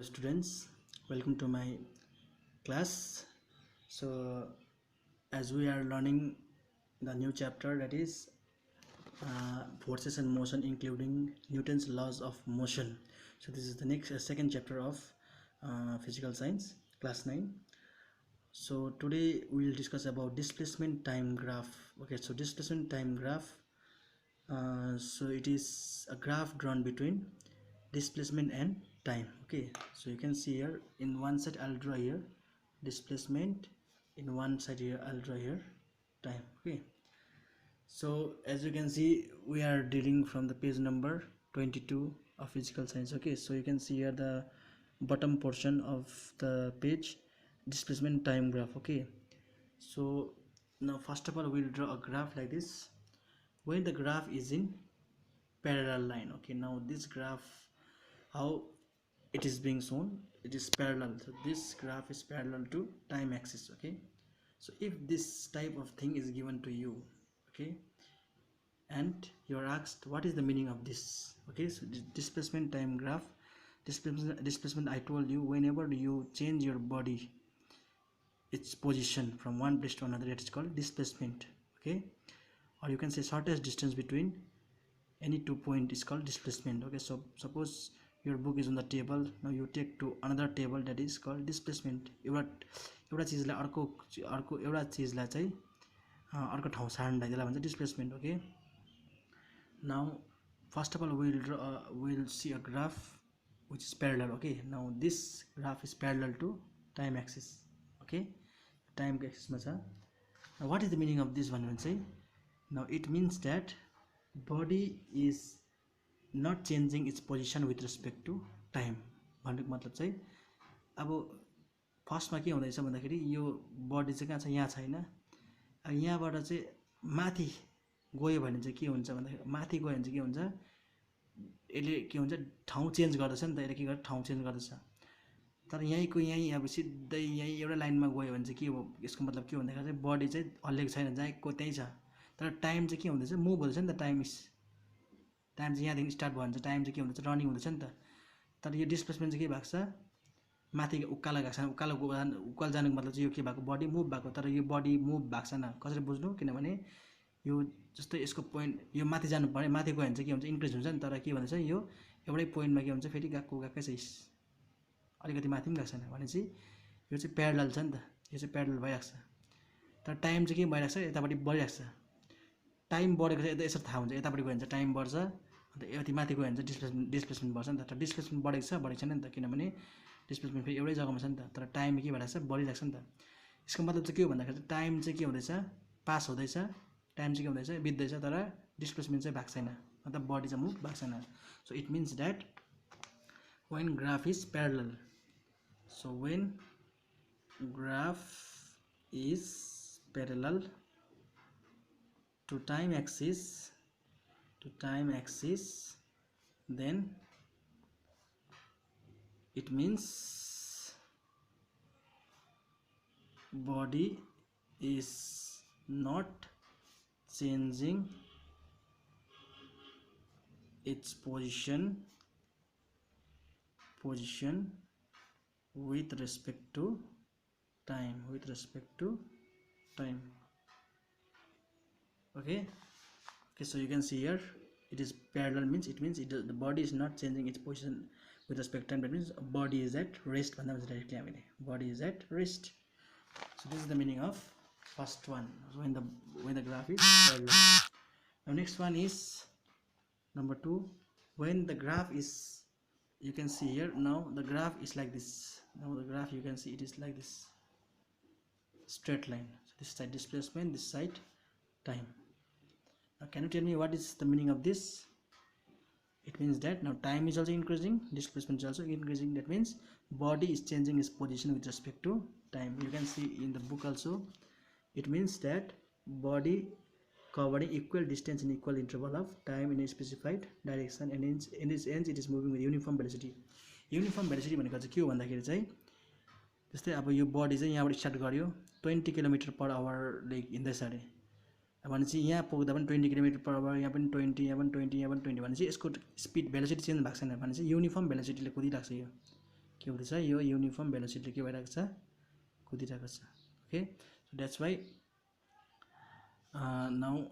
Students, welcome to my class. So as we are learning the new chapter, that is forces and motion, including Newton's laws of motion. So this is the next second chapter of physical science, class 9. So today we will discuss about displacement time graph. Okay, so displacement time graph, so it is a graph drawn between displacement and time. Okay, so you can see here, in one side I'll draw here displacement, in one side here I'll draw here time. Okay, so as you can see, we are dealing from the page number 22 of physical science. Okay, so you can see here the bottom portion of the page, displacement time graph. Okay, so now first of all we'll draw a graph like this when the graph is in parallel line. Okay, now this graph, how it is being shown, it is parallel. So this graph is parallel to time axis. Okay, so if this type of thing is given to you, okay, and you are asked what is the meaning of this. Okay, so displacement time graph, displacement I told you, whenever you change your body its position from one place to another, it is called displacement. Okay, or you can say shortest distance between any 2 point is called displacement. Okay, so suppose your book is on the table, now you take to another table, that is called displacement. एउटा चिजलाई अर्को अर्को एउटा चिजलाई चाहिँ अर्को ठाउँ सार्नलाई त्यसलाई भन्छ displacement. Okay, now first of all we'll see a graph which is parallel. Okay, now this graph is parallel to time axis. Okay, time axis ma cha. Now what is the meaning of this one? Now it means that body is not changing its position with respect to time. भन्नुको मतलब चाहिँ अब फर्स्टमा के हुँदैछ भन्दाखेरि यो body चाहिँ कहाँ छ, यहाँ छैन. यहाँबाट चाहिँ माथि गयो भने चाहिँ के हुन्छ भन्दाखेरि, माथि गयो भने चाहिँ के हुन्छ, यसले के हुन्छ, ठाउँ चेन्ज गर्दछ नि त. यसले के गर्छ, ठाउँ चेन्ज गर्दछ. तर यहीँको यहीँ अब सिधै यहीँ एउटा लाइनमा गयो भने चाहिँ के हो, यसको मतलब के भन्दाखेरि चाहिँ बडी चाहिँ हल्लेको छैन, जहाँको त्यहीँ छ. तर टाइम चाहिँ के हुँदैछ, मुभ हुँदैछ नि त. टाइम चाहिँ यहाँदेखि स्टार्ट भयो भने चाहिँ टाइम चाहिँ के हुँदैछ, रनिङ हुँदैछ नि त. तर यो डिस्प्लेसमेन्ट चाहिँ के भएको छ, माथि उकालो गएको छैन. उकालो जानुको मतलब चाहिँ यो के भएको, बडी मुभ भएको. तर यो बडी मुभ भएको छैन. कसरी बुझ्नु, किनभने यो जस्तै यसको पोइन्ट, यो माथि जानु पर्यो, माथि गयो भने चाहिँ के हुन्छ, इन्क्रिज हुन्छ नि. तर के भन्दैछ, यो एउटै पोइन्टमा के हुन्छ, फेरि गएकै छ, अलिकति माथि पनि गएको छैन. भनेपछि यो चाहिँ प्यारलल छ नि त, यो चाहिँ प्यारलल भइरहेको छ. तर टाइम चाहिँ के भइरहेको छ, यतापट्टि बढिरहेको छ. टाइम बढेको चाहिँ यसरी थाहा हुन्छ, यतापट्टि गयो भने चाहिँ टाइम बढ्छ, अन्त यति माथि गयो भने चाहिँ डिस्प्लेसमेन्ट बढ्छ नि त. तर डिस्प्लेसमेन्ट बढेको छ, बढेको छैन नि त, किनभने डिस्प्लेसमेन्ट फेरि एउटै जग्गामा छ नि त. तर टाइम के भइरहेको छ, बढिरहेको छ नि त. यसको मतलब चाहिँ के हो भन्दाखेरि चाहिँ टाइम चाहिँ के हुँदैछ, पास हुँदैछ, टाइम चाहिँ के हुँदैछ, बित्दैछ, तर डिस्प्लेसमेन्ट चाहिँ भएको छैन, मतलब बडी चाहिँ मुभ भएको छैन. So it means that when graph is parallel, so when graph is parallel to time axis, then it means body is not changing its position with respect to time, okay. So you can see here, it is parallel, means it means the body is not changing its position with respect to time. That means body is at rest. Directly body is at rest. So this is the meaning of first one, when the graph is parallel. Now next one is number 2, when the graph is, you can see here, now the graph is like this. Now the graph, you can see it is like this, straight line. So this side displacement, this side time. Now can you tell me what is the meaning of this? It means that now time is also increasing, displacement is also increasing. That means body is changing its position with respect to time. You can see in the book also, it means that body covering equal distance in equal interval of time in a specified direction, and in its ends it is moving with uniform velocity. Uniform velocity भनेको चाहिँ के हो भन्दाखेरि चाहिँ, जस्तै अब यो body चाहिँ यहाँबाट स्टार्ट गर्यो, 20 km/h ले हिँड्दैछ अरे भनेपछि यहाँ पुग्दा पनि 20 km/h, यहाँ पनि 20, यहाँ पनि 20, यहाँ पनि 20 भनेपछि यसको स्पिड भेलोसिटी चेन्ज भएको छैन. भनेपछि युनिफर्म भेलोसिटीले कुदिरहेको छ यो, के हुँदैछ यो युनिफर्म भेलोसिटीले के भइरहेको छ कुदिरहेको छ okay so that's why now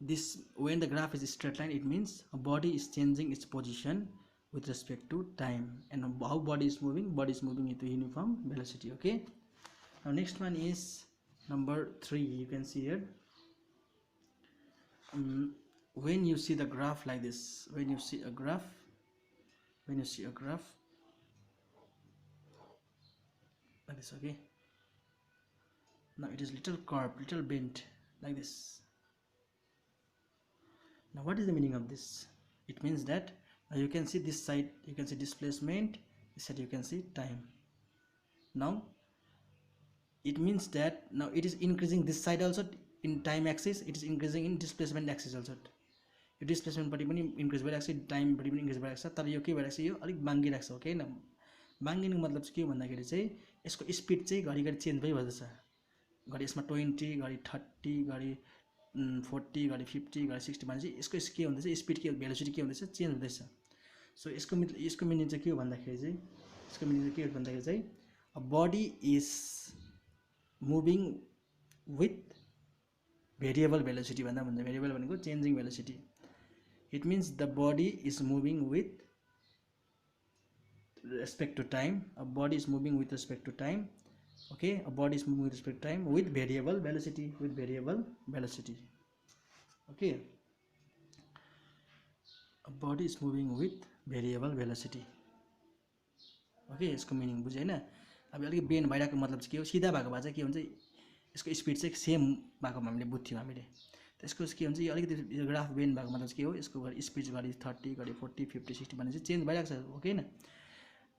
this when the graph is straight line it means a body is changing its position with respect to time and how body is moving with uniform velocity okay now next one is number 3 you can see here when you see the graph like this when you see a graph like this okay now it is little curved little bent like this. Now what is the meaning of this? It means that you can see this side you can see displacement, this side you can see time. Now it means that now it is increasing this side also in time axis, it is increasing in displacement axis also. यो displacement पट्टि पनि increase भइरहेको छ time पट्टि पनि increase भइरहेको छ तर यो के भइरहेको छ यो अलिक बाङ्गिरहेको छ ओके न बाङ्गिनुको मतलब चाहिँ के भन्दाखेरि चाहिँ यसको स्पिड चाहिँ घरिघरि चेन्ज भइबस्दछ घरि यसमा 20 घरि 30 घरि 40 घरि 50 घरि 60 भनेपछि यसको के हुँदैछ स्पिड के भेलोसिटी के हुँदैछ चेन्ज हुँदैछ सो यसको मिनिङ चाहिँ के हो भन्दाखेरि चाहिँ यसको मिनिङ चाहिँ के हो भन्दाखेरि चाहिँ a body is moving with variable velocity भन्दा भन्छ भेरिएबल भनेको changing velocity it means the body is moving with respect to time a body is moving with respect to time okay a body is moving with respect to time with variable velocity okay a body is moving with variable velocity okay यसको meaning बुझ्यो हैन अब अलिक bend भइराको मतलब चाहिँ के हो सिधा भएको भए चाहिँ के हुन्छ यसको स्पिड चाहिँ सेम भएको हामीले बुझ्थ्यौ हामीले त्यसको के हुन्छ यो अलिकति यो ग्राफ बेन्ड भएको मतलब के हो यसको स्पिड घरि 30 घरि 40 50 60 भने चाहिँ चेन्ज भइराको छ ओके न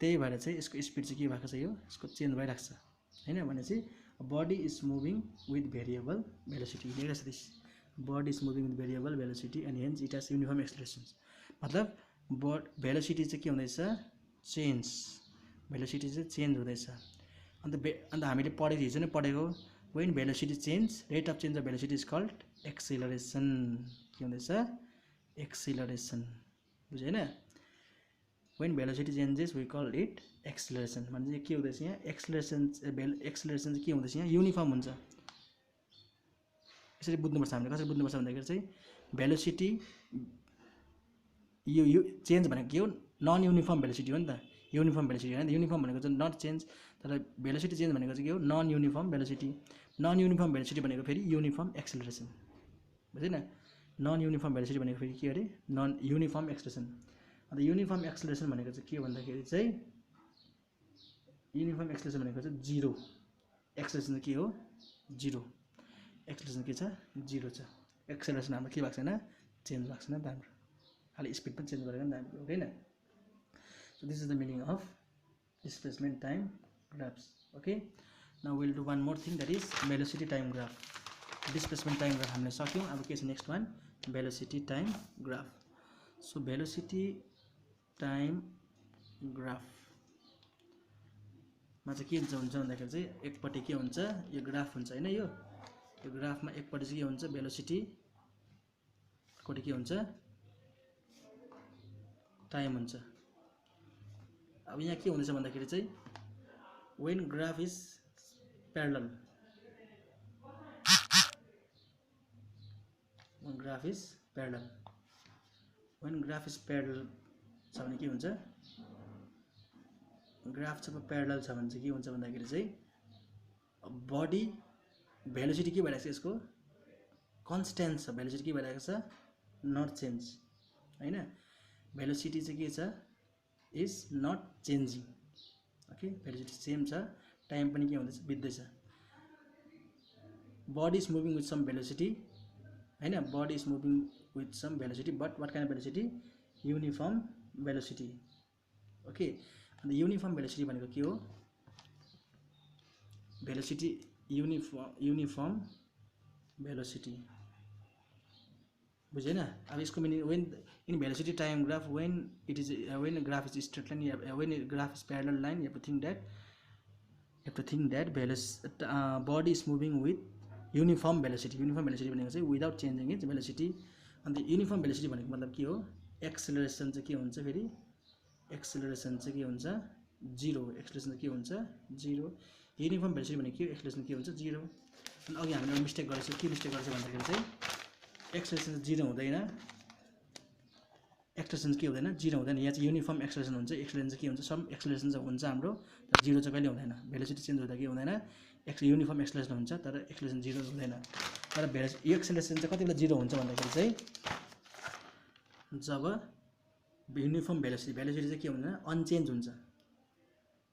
त्यही भएर चाहिँ यसको स्पिड चाहिँ के भएको छ यो यसको चेन्ज भइरहेको छ हैन भने चाहिँ body is moving with variable velocity लेखेको छ this body is moving with variable velocity and hence it has uniform acceleration मतलब भेलोसिटी चाहिँ के हुँदैछ चेन्ज भेलोसिटी चाहिँ चेन्ज हुँदैछ अन्त हामीले पढेको हिजो नै पढेको when velocity change rate of change of velocity is called acceleration के हुँदैछ एक्सेलरेसन बुझ्यो हैन when velocity changes we call it acceleration भने के हुँदैछ यहाँ एक्सेलरेसन चाहिँ के हुँदैछ यहाँ युनिफर्म हुन्छ यसरी बुझ्नुपर्छ हामीले कसरी बुझ्नुपर्छ भन्दाखेरि चाहिँ भेलोसिटी यो चेन्ज भनेको के हो नन युनिफर्म भेलोसिटी हो नि त युनिफर्म भेलोसिटी हैन युनिफर्म भनेको चाहिँ नट चेन्ज तर भेलोसिटी चेन्ज भनेको चाहिँ के हो नन युनिफर्म भेलोसिटी भनेको फेरि युनिफर्म एक्सेलरेसन बुझ्दैन नन युनिफर्म भेलोसिटी भनेको फेरि के अरे नन युनिफर्म एक्सेलरेसन अन्त युनिफर्म एक्सेलरेसन भनेको चाहिँ के हो भन्दाखेरि चाहिँ युनिफर्म एक्सेलरेसन भनेको चाहिँ जिरो एक्सेलरेसन के हो जिरो एक्सेलरेसन के छ जिरो छ एक्सेलरेसन हाम्रो के भएको छैन चेन्ज भएको छैन त हाम्रो खालि स्पिड पनि चेन्ज गरेको नि त हामीले ओके न so this is the meaning of displacement time graphs okay now will do one more thing that is velocity time graph displacement time graph हामीले सक्यौँ अब के छ next one velocity time graph so velocity time graph मा चाहिँ के हुन्छ भन्दाखेरि चाहिँ एकपट्टि के हुन्छ यो ग्राफ हुन्छ हैन यो ग्राफमा एकपट्टि चाहिँ के हुन्छ भेलोसिटी एकपट्टि के हुन्छ टाइम हुन्छ अब यहाँ के हुँदैछ भन्दाखेरि चाहिँ when graph is parallel when graph is parallel छ भने के हुन्छ ग्राफ जब प्यारलल छ भने चाहिँ के हुन्छ भन्दाखेरि चाहिँ बडी भेलोसिटी के भइरहेको छ यसको कन्स्ट्यान्ट छ भेलोसिटी के भइरहेको छ नट चेन्ज हैन भेलोसिटी चाहिँ के छ is not changing okay velocity same छ टाइम पनि के हुँदैछ बित्दैछ body is moving with some velocity हैन body is moving with some velocity but what kind of velocity uniform velocity okay अन्त युनिफर्म भेलोसिटी भनेको के हो भेलोसिटी युनिफर्म भेलोसिटी बुझेन अब यसको meaning when in velocity time graph when it is when graph is straight line when graph is parallel line you have two think that body is moving with uniform velocity भनेको चाहिँ without changing its velocity अन्त uniform velocity भनेको मतलब के हो acceleration चाहिँ के हुन्छ फेरि एक्सेलरेसन चाहिँ के हुन्छ 0 हो एक्सेलरेसन के हुन्छ 0 युनिफर्म भेलोसिटी भनेको के एक्सेलरेसन के हुन्छ 0 अनि अघि हामीले एउटा मिस्टेक गरेछौँ के मिस्टेक गरेछौँ भन्दाखेरि चाहिँ एक्सेलरेसन 0 हुँदैन एक्सेलरेसन के हुँदैन 0 हुँदैन यहाँ चाहिँ युनिफर्म एक्सेलरेसन हुन्छ एक्सेलरेसन चाहिँ के हुन्छ सम एक्सेलरेसन चाहिँ हुन्छ हाम्रो तर 0 चाहिँ कहिले हुँदैन भेलोसिटी चेन्ज हुँदा के हुँदैन युनिफर्म एक्सेलरेसन हुन्छ तर एक्सेलरेसन 0 हुँदैन तर यो एक्सेलरेसन चाहिँ कति बेला 0 हुन्छ भन्दाखेरि चाहिँ जब युनिफर्म भेलोसिटी चाहिँ के हुँदैन अनचेन्ज हुन्छ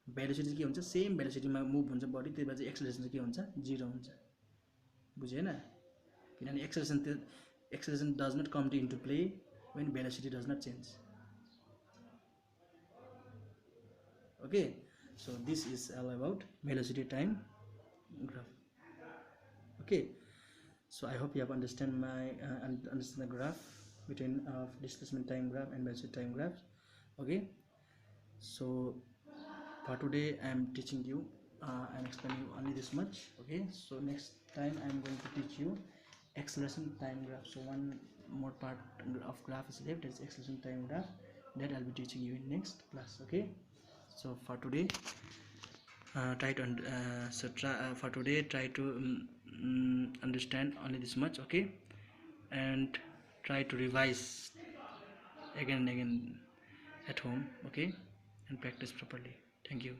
भेलोसिटी के हुन्छ सेम भेलोसिटीमा मुभ हुन्छ बडी त्यही भएर चाहिँ एक्सेलरेसन चाहिँ के हुन्छ 0 हुन्छ बुझेन किनभने acceleration does not come into play when velocity does not change. Okay, so this is all about velocity time graph. Okay, so I hope you have understand the graph between displacement time graph and velocity time graph. Okay, so for today I am teaching you and explaining you only this much. Okay, so next time I am going to teach you acceleration time graph. So one more part of graph is left, that is acceleration time graph, that I'll be teaching you in next class. Okay, so for today try to understand only this much. Okay, and try to revise again and again at home. Okay, and practice properly. Thank you.